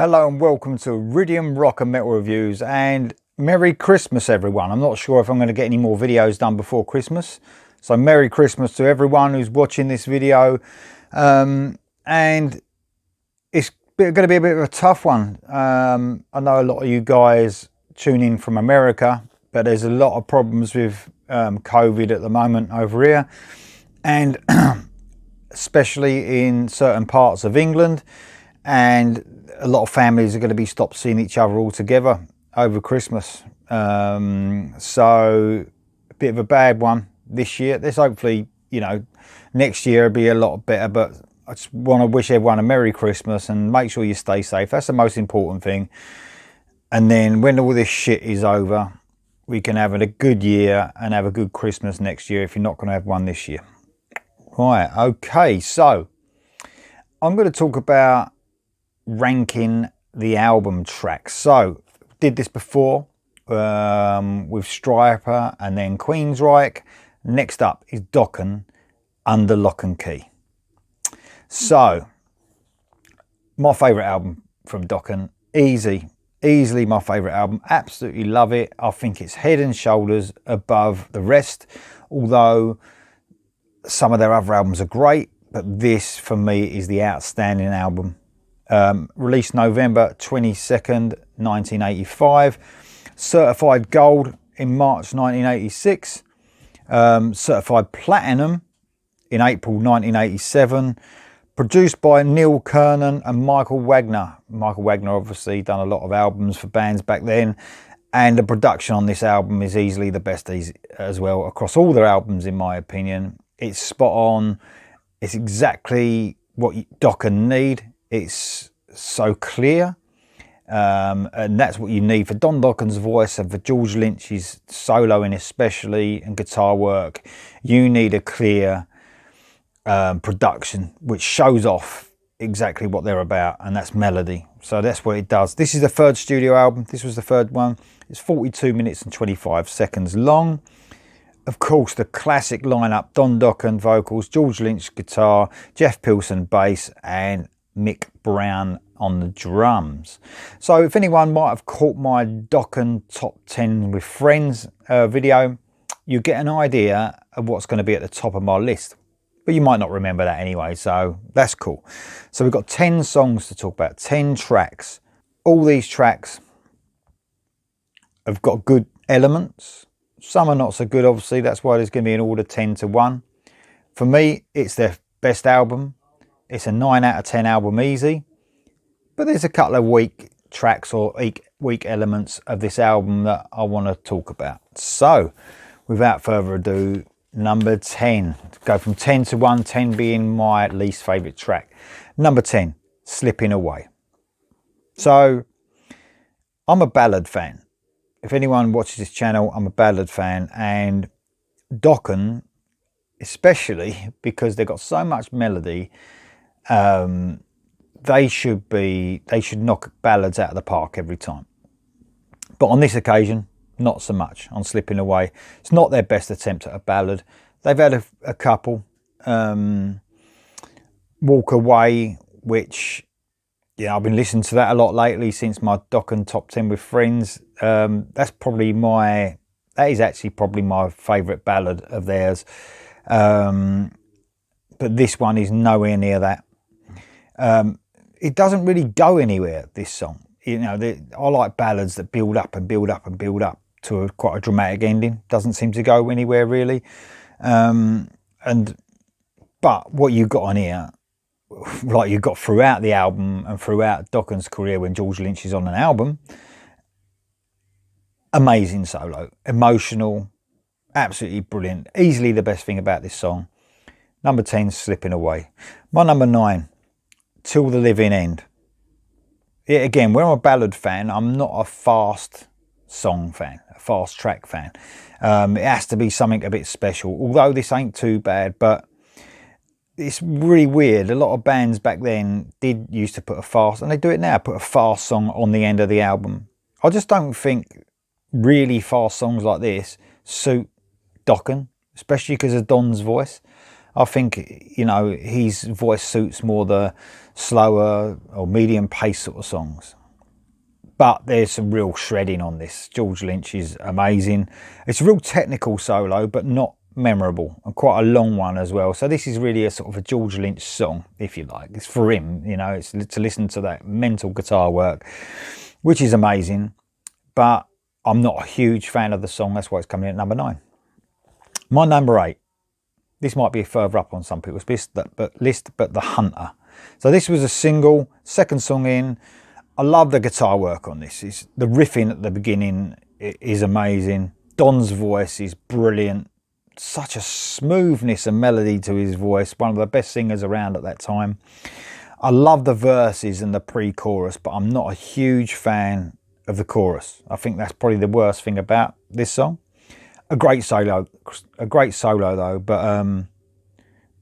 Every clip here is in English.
Hello and welcome to Iridium Rock and Metal Reviews, and Merry Christmas everyone. I'm not sure if I'm going to get any more videos done before Christmas, so Merry Christmas to everyone who's watching this video. And it's going to be a bit of a tough one. I know a lot of you guys tune in from America, but there's a lot of problems with COVID at the moment over here, and especially in certain parts of England, and a lot of families are going to be stopped seeing each other altogether over Christmas. So a bit of a bad one this year. There's hopefully, you know, next year will be a lot better, but I just want to wish everyone a Merry Christmas and make sure you stay safe. That's the most important thing. And then when all this shit is over, we can have a good year and have a good Christmas next year if you're not going to have one this year. Right, okay, so I'm going to talk about ranking the album tracks. So did this before with Striper and then Queensryche. Next up is Dokken, Under Lock and Key. So my favorite album from Dokken, easily my favorite album. Absolutely love it. I think it's head and shoulders above the rest, although some of their other albums are great, but this for me is the outstanding album. Released November 22nd, 1985. Certified gold in March 1986. Certified platinum in April 1987. Produced by Neil Kernon and Michael Wagner. Michael Wagner obviously done a lot of albums for bands back then, and the production on this album is easily the best as well across all their albums, in my opinion. It's spot on. It's exactly what Dokken need. It's so clear, and that's what you need for Don Dokken's voice and for George Lynch's soloing especially and guitar work. You need a clear production which shows off exactly what they're about, and that's melody. So that's what it does. This is the third studio album. This was the third one. It's 42 minutes and 25 seconds long. Of course, the classic lineup: Don Dokken vocals, George Lynch guitar, Jeff Pilson bass, and Mick Brown on the drums. So if anyone might have caught my Dokken top 10 with friends video, you get an idea of what's going to be at the top of my list. But you might not remember that anyway, so that's cool. So we've got 10 songs to talk about, 10 tracks. All these tracks have got good elements. Some are not so good, obviously. That's why there's going to be an order 10 to 1. For me, it's their best album. It's a 9 out of 10 album easy. But there's a couple of weak tracks or weak elements of this album that I want to talk about. So, without further ado, number 10. Go from 10 to 1, 10 being my least favourite track. Number 10, Slipping Away. So, I'm a ballad fan. If anyone watches this channel, I'm a ballad fan, and Dokken, especially because they've got so much melody, they should knock ballads out of the park every time. But on this occasion, not so much. On Slipping Away, it's not their best attempt at a ballad. They've had a couple. Walk Away, which, yeah, I've been listening to that a lot lately since my Dokken top 10 with friends. That is actually probably my favourite ballad of theirs. But this one is nowhere near that. It doesn't really go anywhere, this song. You know, I like ballads that build up and build up and build up to quite a dramatic ending. Doesn't seem to go anywhere really. But what you got on here, like you got throughout the album and throughout Dokken's career when George Lynch is on an album, amazing solo, emotional, absolutely brilliant. Easily the best thing about this song. Number 10, Slipping Away. My number 9, Till the Living End. Yeah, again, when I'm a ballad fan, I'm not a fast song fan, a fast track fan. It has to be something a bit special, although this ain't too bad, but it's really weird. A lot of bands back then used to put a fast, and they do it now, put a fast song on the end of the album. I just don't think really fast songs like this suit Dokken, especially because of Don's voice. I think, you know, his voice suits more the slower or medium pace sort of songs. But there's some real shredding on this. George Lynch is amazing. It's a real technical solo, but not memorable, and quite a long one as well. So this is really a sort of a George Lynch song, if you like. It's for him, you know, it's to listen to that mental guitar work, which is amazing. But I'm not a huge fan of the song. That's why it's coming in at number 9. My number 8. This might be further up on some people's list, but The Hunter. So this was a single, second song in. I love the guitar work on this. The riffing at the beginning is amazing. Don's voice is brilliant. Such a smoothness and melody to his voice. One of the best singers around at that time. I love the verses and the pre-chorus, but I'm not a huge fan of the chorus. I think that's probably the worst thing about this song. A great solo though,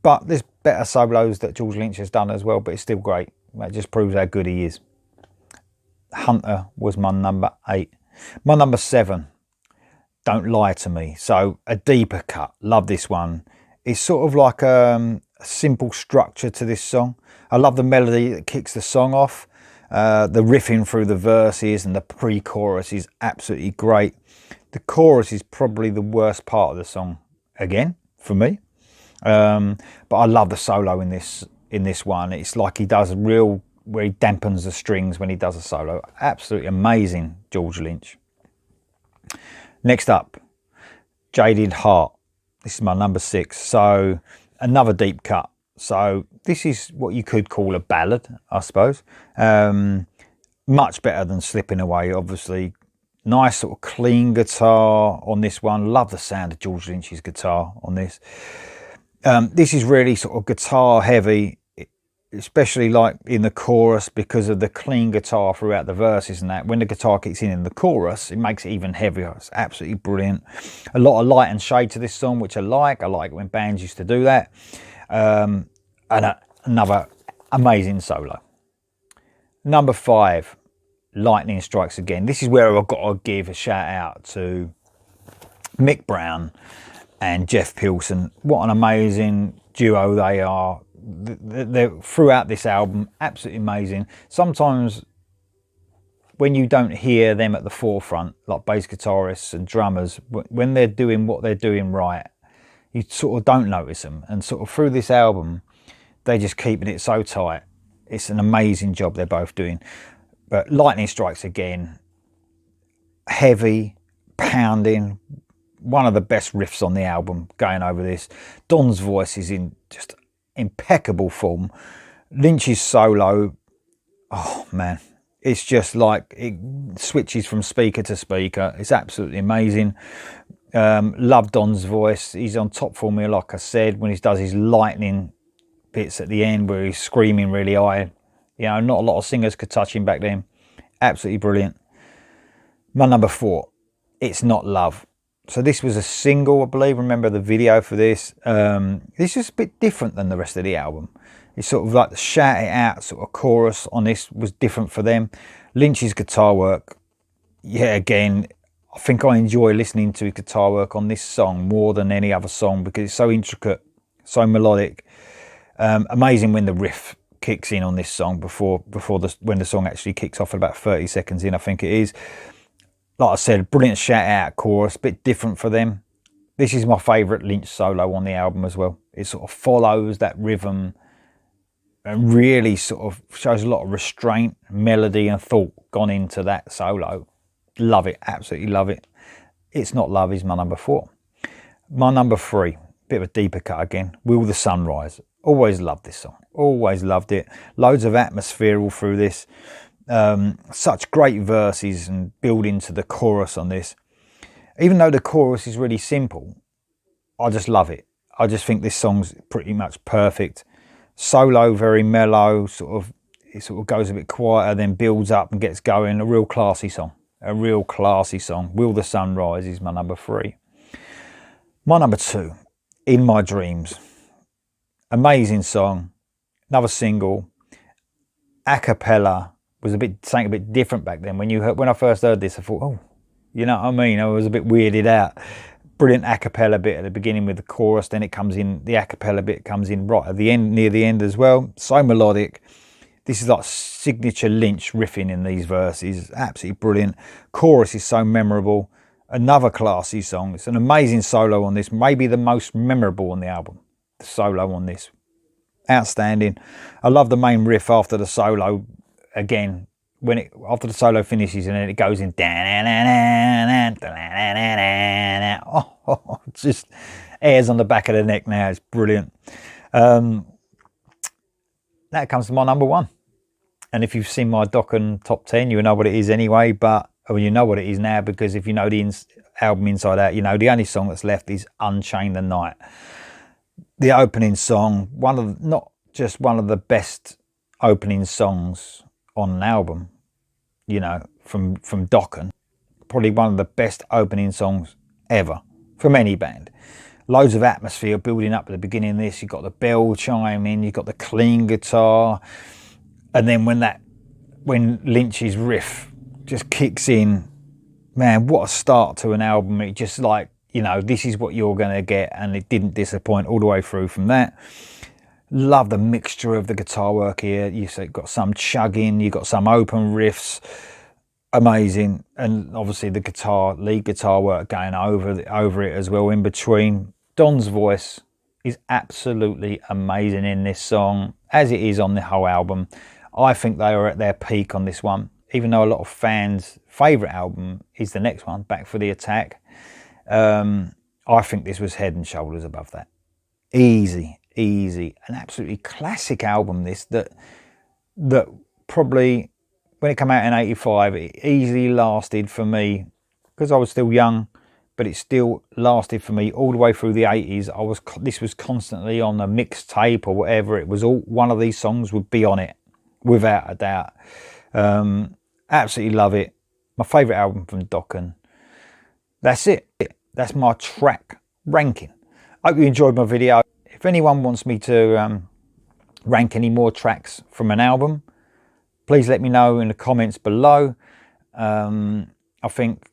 but there's better solos that George Lynch has done as well, but it's still great. That just proves how good he is. Hunter was my number 8. My number 7, Don't Lie to Me. So a deeper cut. Love this one. It's sort of like a simple structure to this song. I love the melody that kicks the song off. The riffing through the verses and the pre-chorus is absolutely great. The chorus is probably the worst part of the song, again, for me. But I love the solo in this one. It's like he does where he dampens the strings when he does a solo. Absolutely amazing, George Lynch. Next up, Jaded Heart. This is my number 6. So another deep cut. So this is what you could call a ballad, I suppose. Much better than Slipping Away, obviously. Nice sort of clean guitar on this one. Love the sound of George Lynch's guitar on this. This is really sort of guitar heavy, especially like in the chorus, because of the clean guitar throughout the verses and that. When the guitar kicks in the chorus, it makes it even heavier. It's absolutely brilliant. A lot of light and shade to this song, which I like. I like when bands used to do that. And another amazing solo. Number 5, Lightning Strikes Again. This is where I've got to give a shout out to Mick Brown and Jeff Pilson. What an amazing duo they are. They're throughout this album, absolutely amazing. Sometimes when you don't hear them at the forefront, like bass guitarists and drummers, when they're doing what they're doing right, you sort of don't notice them. And sort of through this album, they're just keeping it so tight. It's an amazing job they're both doing. But Lightning Strikes Again, heavy, pounding, one of the best riffs on the album going over this. Don's voice is in just impeccable form. Lynch's solo, oh man, it's just like it switches from speaker to speaker. It's absolutely amazing. Love Don's voice. He's on top for me, like I said, when he does his lightning bits at the end where he's screaming really high. You know, not a lot of singers could touch him back then. Absolutely brilliant. My number 4, It's Not Love. So this was a single, I believe. Remember the video for this. This is a bit different than the rest of the album. It's sort of like the shout it out sort of chorus on this was different for them. Lynch's guitar work, yeah, again, I think I enjoy listening to his guitar work on this song more than any other song because it's so intricate, so melodic. Amazing when the riff kicks in on this song when the song actually kicks off at about 30 seconds in, I think it is. Like I said, brilliant shout out chorus, bit different for them. This is my favourite Lynch solo on the album as well. It sort of follows that rhythm and really sort of shows a lot of restraint, melody and thought gone into that solo. Love it, absolutely love it. It's Not Love is my number 4. My number 3, bit of a deeper cut again, Will the Sun Rise. Always loved this song, always loved it. Loads of atmosphere all through this. Such great verses and build into the chorus on this. Even though the chorus is really simple, I just love it. I just think this song's pretty much perfect. Solo, very mellow, it sort of goes a bit quieter, then builds up and gets going. A real classy song. A real classy song. Will the Sun Rise is my number 3. My number 2, In My Dreams. Amazing song. Another single. A cappella. Was something a bit different back then. When I first heard this, I thought, oh, you know what I mean? I was a bit weirded out. brilliant a cappella bit at the beginning with the chorus, then it comes in, the a cappella bit comes in right at the end, near the end as well. So melodic. This is like signature Lynch riffing in these verses. Absolutely brilliant. Chorus is so memorable. Another classy song. It's an amazing solo on this. Maybe the most memorable on the album. The solo on this. Outstanding. I love the main riff after the solo. Again, when it after the solo finishes and then it goes in. Oh, just hairs on the back of the neck now. It's brilliant. That comes to my number one. And if you've seen my Dokken top 10, you know what it is anyway. But well, you know what it is now, because if you know the album inside out, you know the only song that's left is Unchain the Night. The opening song, not just one of the best opening songs on an album, you know, from Dokken. Probably one of the best opening songs ever from any band. Loads of atmosphere building up at the beginning of this. You've got the bell chime in, you've got the clean guitar, and then when Lynch's riff just kicks in, man, what a start to an album. It just like, you know, this is what you're going to get, and it didn't disappoint all the way through from that. Love the mixture of the guitar work here. You've got some chugging, you've got some open riffs, amazing, and obviously the lead guitar work going over it as well in between. Don's voice is absolutely amazing in this song, as it is on the whole album. I think they are at their peak on this one, even though a lot of fans' favourite album is the next one, Back for the Attack. I think this was head and shoulders above that. Easy, an absolutely classic album this, that probably, when it came out in 85, it easily lasted for me, because I was still young, but it still lasted for me all the way through the 80s. This was constantly on a mixtape or whatever. It was all, one of these songs would be on it, without a doubt. Absolutely love it. My favourite album from Dokken. That's it. That's my track ranking. Hope you enjoyed my video. If anyone wants me to rank any more tracks from an album, please let me know in the comments below. I think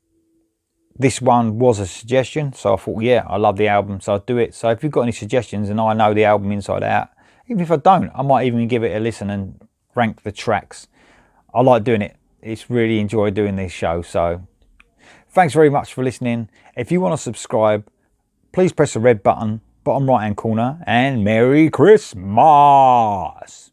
this one was a suggestion, so I thought, yeah, I love the album, so I'll do it. So if you've got any suggestions and I know the album inside out, even if I don't, I might even give it a listen and rank the tracks. I like doing it. It's really enjoy doing this show. So thanks very much for listening. If you want to subscribe, please press the red button, bottom right hand corner, and Merry Christmas.